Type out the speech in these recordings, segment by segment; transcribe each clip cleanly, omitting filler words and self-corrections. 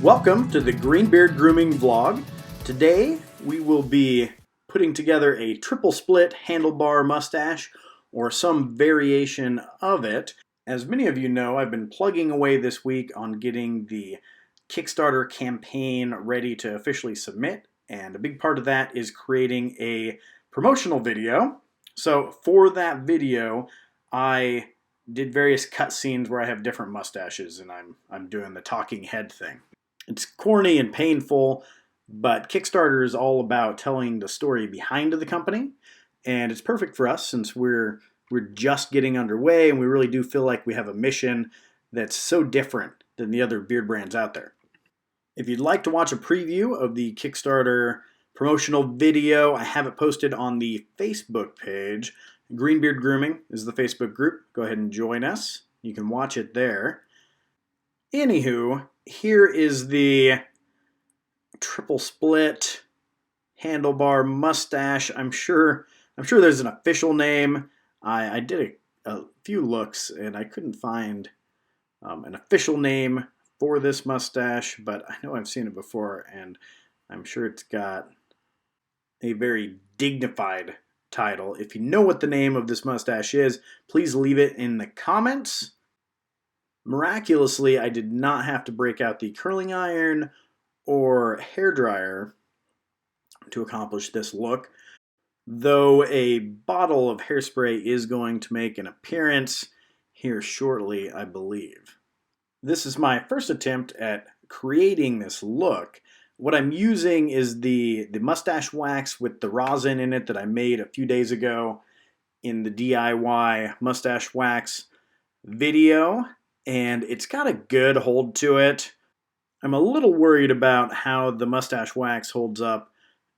Welcome to the Greenbeard Grooming Vlog. Today we will be putting together a triple split handlebar mustache or some variation of it. As many of you know, I've been plugging away this week on getting the Kickstarter campaign ready to officially submit, and a big part of that is creating a promotional video. So for that video, I did various cutscenes where I have different mustaches and I'm doing the talking head thing. It's corny and painful, but Kickstarter is all about telling the story behind the company, and it's perfect for us since we're just getting underway and we really do feel like we have a mission that's so different than the other beard brands out there. If you'd like to watch a preview of the Kickstarter promotional video, I have it posted on the Facebook page. Greenbeard Grooming is the Facebook group. Go ahead and join us. You can watch it there. Anywho, here is the triple split handlebar mustache. I'm sure there's an official name. I did a few looks and I couldn't find an official name for this mustache, but I know I've seen it before and I'm sure it's got a very dignified title. If you know what the name of this mustache is, please leave it in the comments. Miraculously, I did not have to break out the curling iron or hairdryer to accomplish this look, though a bottle of hairspray is going to make an appearance here shortly, I believe. This is my first attempt at creating this look. What I'm using is the mustache wax with the rosin in it that I made a few days ago in the DIY mustache wax video, and it's got a good hold to it. I'm a little worried about how the mustache wax holds up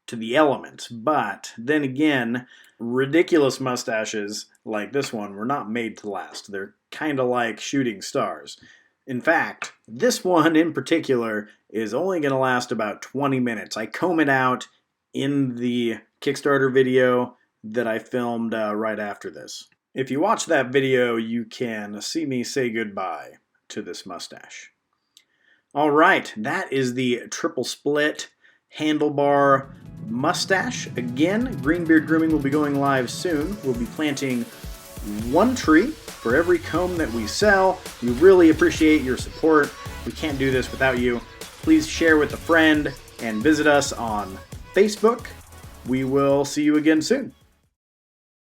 to the elements, but then again, ridiculous mustaches like this one were not made to last. They're kind of like shooting stars. In fact, this one in particular is only going to last about 20 minutes. I comb it out in the Kickstarter video that I filmed right after this. If you watch that video, you can see me say goodbye to this mustache. All right, that is the triple split handlebar mustache. Again, Greenbeard Grooming will be going live soon. We'll be planting one tree for every comb that we sell. We really appreciate your support. We can't do this without you. Please share with a friend and visit us on Facebook. We will see you again soon.